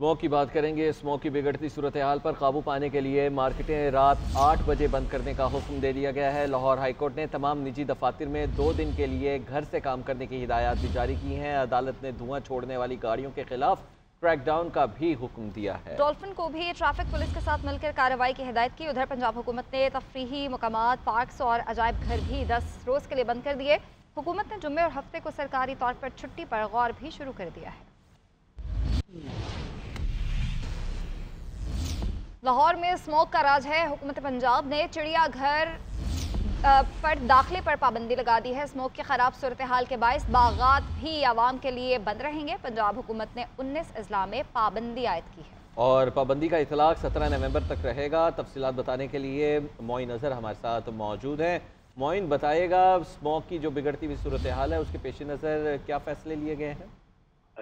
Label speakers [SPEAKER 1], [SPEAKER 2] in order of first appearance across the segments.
[SPEAKER 1] Smoke کی بات کریں گے۔ اسموک کی بگڑتی صورتحال پر قابو پانے کے لیے مارکیٹیں رات 8 بجے بند کرنے کا حکم دے دیا گیا ہے۔ لاہور ہائی کورٹ نے تمام نجی دفاتر میں 2 دن کے لیے گھر سے کام کرنے کی ہدایات بھی جاری کی ہیں۔ عدالت نے دھواں چھوڑنے والی گاڑیوں کے خلاف کریک ڈاؤن کا بھی حکم دیا ہے۔
[SPEAKER 2] ڈولفن کو بھی ٹریفک پولیس کے ساتھ مل کر کارروائی کی ہدایت کی۔ ادھر پنجاب حکومت نے تفریحی مقامات، پارکس اور عجائب گھر بھی 10 روز کے لیے بند کر دیے۔ حکومت نے جمعے اور ہفتے کو سرکاری طور پر چھٹی پر غور بھی شروع کر دیا ہے۔ لاہور میں اسموک کا راج ہے۔ حکومت پنجاب نے چڑیا گھر پر داخلے پر پابندی لگا دی ہے۔ اسموک کی خراب صورتحال کے باعث باغات بھی عوام کے لیے بند رہیں گے۔ پنجاب حکومت نے 19 اضلاع میں پابندی عائد کی ہے
[SPEAKER 1] اور پابندی کا اطلاق 17 نومبر تک رہے گا۔ تفصیلات بتانے کے لیے معین اظہر ہمارے ساتھ موجود ہیں۔ معین، بتائے گا اسموک کی جو بگڑتی ہوئی صورتحال ہے اس کے پیش نظر کیا فیصلے لیے گئے ہیں؟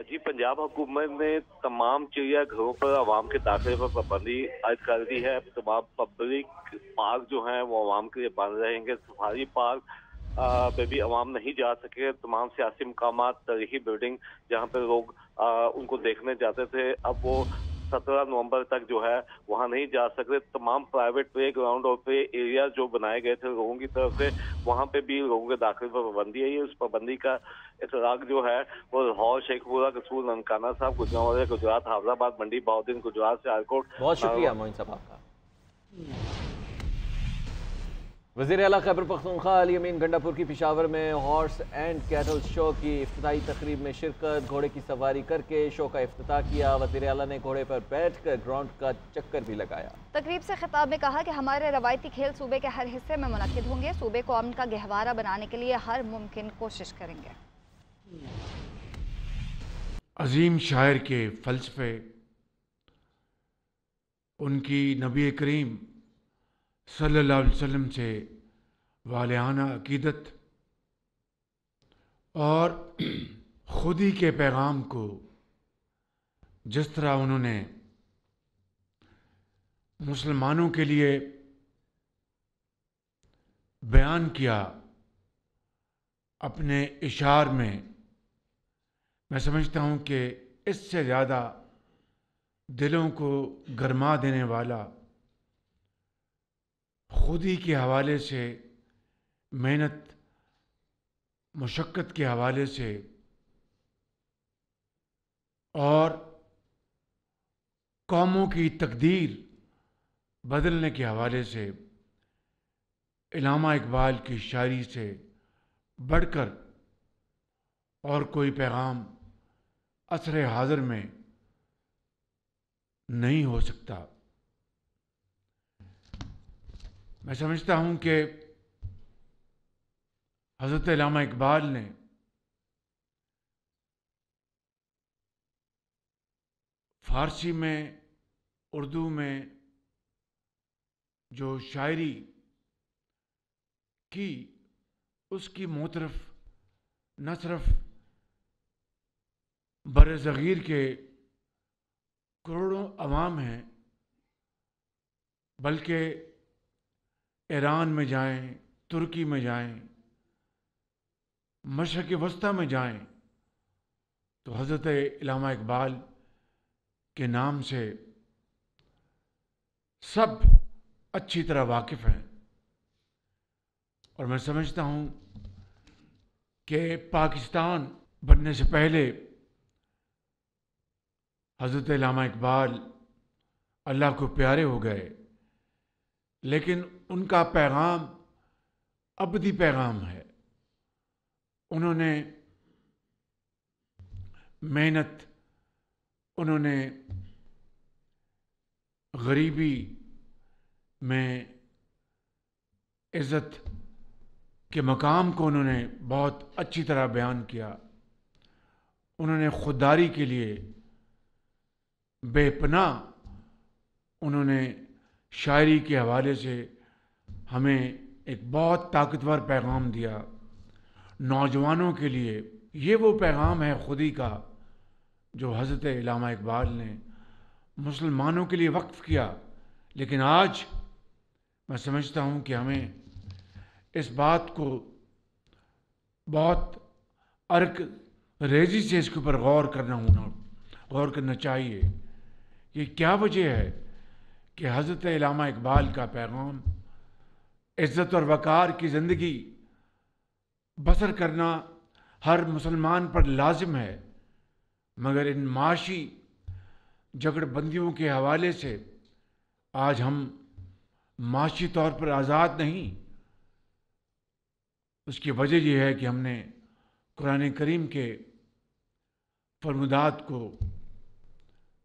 [SPEAKER 3] جی، پنجاب حکومت نے تمام چڑیا گھروں پر عوام کے داخلے پر پابندی عائد کر دی ہے۔ تمام پبلک پارک جو ہیں وہ عوام کے لیے بند رہیں گے۔ سفاری پارک پہ بھی عوام نہیں جا سکے۔ تمام سیاسی مقامات، تاریخی بلڈنگ جہاں پہ لوگ ان کو دیکھنے جاتے تھے، اب وہ 17 نومبر تک جو ہے وہاں نہیں جا سکتے۔ تمام پرائیویٹ پلے گراؤنڈ اور پلے ایریا جو بنائے گئے تھے لوگوں کی طرف سے، وہاں پہ بھی لوگوں کے داخلے پر پابندی ہے۔ اس پابندی کا اطلاق جو ہے وہ لاہور، شیخ پورہ، قصور، ننکانہ صاحب، گجرانوالہ گجرات، حافظ آباد، منڈی بہاؤالدین گجرات سے ہائی کورٹ۔
[SPEAKER 1] بہت شکریہ معین صاحب آپ کا۔ وزیر اعلیٰ خیبر پختونخوا علی امین گنڈا پور کی پشاور میں ہارس اینڈ کیٹل شو کی افتتاحی تقریب میں شرکت، گھوڑے کی سواری کر کے شو کا افتتاح کیا۔ وزیر اعلیٰ نے گھوڑے پر بیٹھ کر گراؤنڈ کا چکر بھی لگایا۔
[SPEAKER 2] تقریب سے خطاب میں کہا کہ ہمارے روایتی کھیل صوبے کے ہر حصے میں منعقد ہوں گے۔ صوبے کو امن کا گہوارہ بنانے کے لیے ہر ممکن کوشش کریں گے۔
[SPEAKER 4] عظیم شاعر کے فلسفے، ان کی نبی کریم صلی اللہ علیہ وسلم سے والہانہ عقیدت اور خودی کے پیغام کو جس طرح انہوں نے مسلمانوں کے لیے بیان کیا اپنے اشعار میں سمجھتا ہوں کہ اس سے زیادہ دلوں کو گرما دینے والا، خودی کے حوالے سے، محنت مشقت کے حوالے سے اور قوموں کی تقدیر بدلنے کے حوالے سے علامہ اقبال کی شاعری سے بڑھ کر اور کوئی پیغام عصر حاضر میں نہیں ہو سکتا۔ میں سمجھتا ہوں کہ حضرت علامہ اقبال نے فارسی میں، اردو میں جو شاعری کی، اس کی موطرف نہ صرف بر صغیر کے کروڑوں عوام ہیں، بلکہ ایران میں جائیں، ترکی میں جائیں، مشرق وسطیٰ میں جائیں تو حضرت علامہ اقبال کے نام سے سب اچھی طرح واقف ہیں۔ اور میں سمجھتا ہوں کہ پاکستان بننے سے پہلے حضرت علامہ اقبال اللہ کو پیارے ہو گئے، لیکن ان کا پیغام ابدی پیغام ہے۔ انہوں نے محنت، انہوں نے غریبی میں عزت کے مقام کو انہوں نے بہت اچھی طرح بیان کیا۔ انہوں نے خودداری کے لیے بے پناہ، انہوں نے شاعری کے حوالے سے ہمیں ایک بہت طاقتور پیغام دیا۔ نوجوانوں کے لیے یہ وہ پیغام ہے خودی کا جو حضرت علامہ اقبال نے مسلمانوں کے لیے وقف کیا۔ لیکن آج میں سمجھتا ہوں کہ ہمیں اس بات کو بہت ارک ریزی سے اس کے اوپر غور کرنا چاہیے یہ کیا وجہ ہے کہ حضرت علامہ اقبال کا پیغام عزت اور وقار کی زندگی بسر کرنا ہر مسلمان پر لازم ہے، مگر ان معاشی جگڑ بندیوں کے حوالے سے آج ہم معاشی طور پر آزاد نہیں۔ اس کی وجہ یہ ہے کہ ہم نے قرآن کریم کے فرمودات کو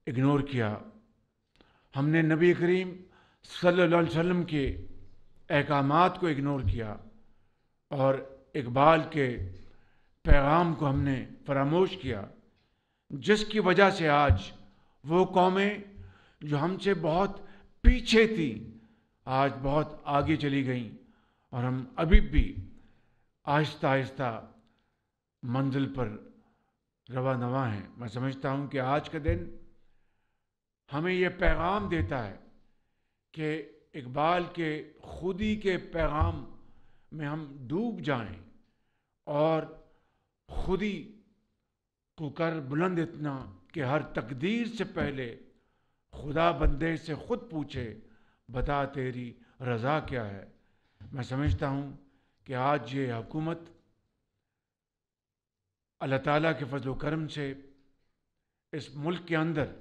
[SPEAKER 4] اگنور کیا، ہم نے نبی کریم صلی اللہ علیہ وسلم کے احکامات کو اگنور کیا، اور اقبال کے پیغام کو ہم نے فراموش کیا، جس کی وجہ سے آج وہ قومیں جو ہم سے بہت پیچھے تھیں آج بہت آگے چلی گئیں، اور ہم ابھی بھی آہستہ آہستہ منزل پر رواں نواں ہیں۔ میں سمجھتا ہوں کہ آج کا دن ہمیں یہ پیغام دیتا ہے کہ اقبال کے خودی کے پیغام میں ہم ڈوب جائیں اور خودی کو کر بلند اتنا کہ ہر تقدیر سے پہلے خدا بندے سے خود پوچھے بتا تیری رضا کیا ہے۔ میں سمجھتا ہوں کہ آج یہ حکومت اللہ تعالیٰ کے فضل و کرم سے اس ملک کے اندر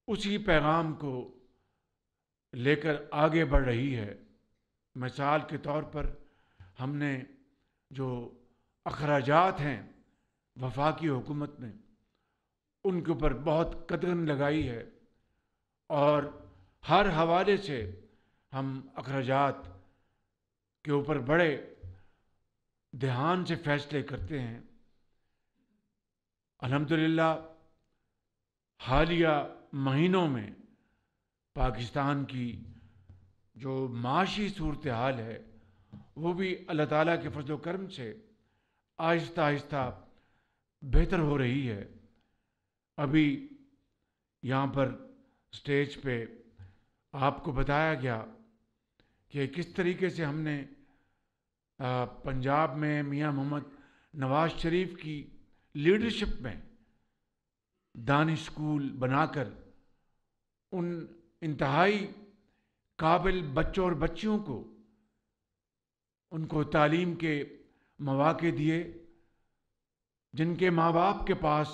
[SPEAKER 4] اسی پیغام کو لے کر آگے بڑھ رہی ہے۔ مثال کے طور پر ہم نے جو اخراجات ہیں وفاقی حکومت نے ان کے اوپر بہت قدغن لگائی ہے، اور ہر حوالے سے ہم اخراجات کے اوپر بڑے دھیان سے فیصلے کرتے ہیں۔ الحمدللہ حالیہ مہینوں میں پاکستان کی جو معاشی صورتحال ہے وہ بھی اللہ تعالیٰ کے فضل و کرم سے آہستہ آہستہ بہتر ہو رہی ہے۔ ابھی یہاں پر اسٹیج پہ آپ کو بتایا گیا کہ کس طریقے سے ہم نے پنجاب میں میاں محمد نواز شریف کی لیڈرشپ میں دانش اسکول بنا کر ان انتہائی قابل بچوں اور بچیوں کو ان کو تعلیم کے مواقع دیے، جن کے ماں باپ کے پاس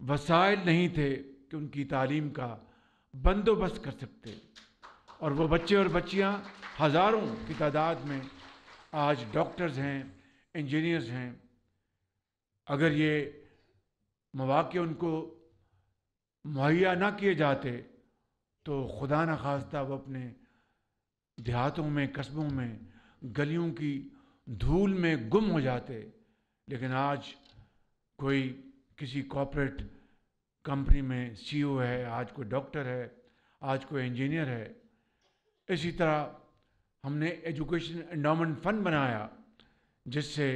[SPEAKER 4] وسائل نہیں تھے کہ ان کی تعلیم کا بندوبست کر سکتے، اور وہ بچے اور بچیاں ہزاروں کی تعداد میں آج ڈاکٹرز ہیں، انجینئرز ہیں۔ اگر یہ مواقع ان کو مہیا نہ کیے جاتے تو خدا نخواستہ وہ اپنے دیہاتوں میں، قصبوں میں، گلیوں کی دھول میں گم ہو جاتے، لیکن آج کوئی کسی کارپوریٹ کمپنی میں سی او ہے، آج کوئی ڈاکٹر ہے، آج کوئی انجینئر ہے۔ اسی طرح ہم نے ایجوکیشن انڈاؤمنٹ فنڈ بنایا جس سے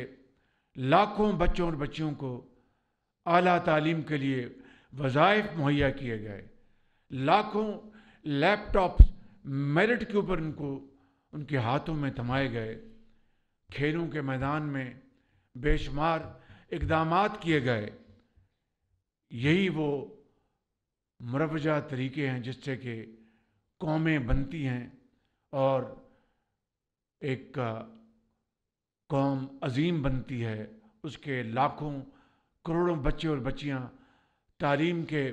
[SPEAKER 4] لاکھوں بچوں اور بچیوں کو اعلیٰ تعلیم کے لیے وظائف مہیا کیے گئے، لاکھوں لیپ ٹاپس میرٹ کے اوپر ان کے ہاتھوں میں تھمائے گئے، کھیلوں کے میدان میں بے شمار اقدامات کیے گئے۔ یہی وہ مروجہ طریقے ہیں جس سے کہ قومیں بنتی ہیں اور ایک قوم عظیم بنتی ہے، اس کے لاکھوں کروڑوں بچے اور بچیاں تعلیم کے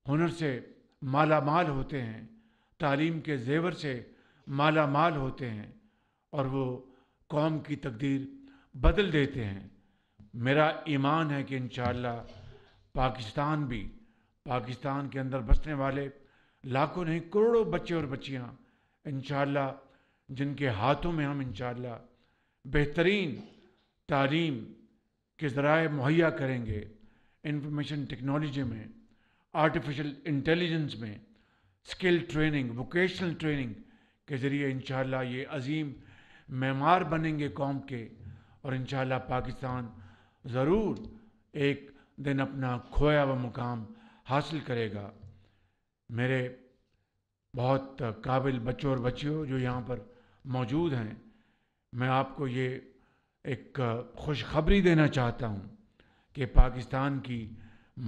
[SPEAKER 4] ہنر سے مالا مال ہوتے ہیں، تعلیم کے زیور سے مالا مال ہوتے ہیں، اور وہ قوم کی تقدیر بدل دیتے ہیں۔ میرا ایمان ہے کہ انشاءاللہ پاکستان بھی، پاکستان کے اندر بسنے والے لاکھوں نہیں کروڑوں بچے اور بچیاں انشاءاللہ جن کے ہاتھوں میں ہم انشاءاللہ بہترین تعلیم کے ذرائع مہیا کریں گے، انفارمیشن ٹیکنالوجی میں، آرٹیفیشل انٹیلیجنس میں، اسکل ٹریننگ، ووکیشنل ٹریننگ کے ذریعے انشاءاللہ یہ عظیم معمار بنیں گے قوم کے، اور انشاءاللہ پاکستان ضرور ایک دن اپنا کھویا ہوا مقام حاصل کرے گا۔ میرے بہت قابل بچوں اور بچیوں جو یہاں پر موجود ہیں، میں آپ کو یہ ایک خوشخبری دینا چاہتا ہوں کہ پاکستان کی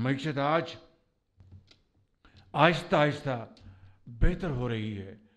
[SPEAKER 4] معیشت آج آہستہ آہستہ بہتر ہو رہی ہے.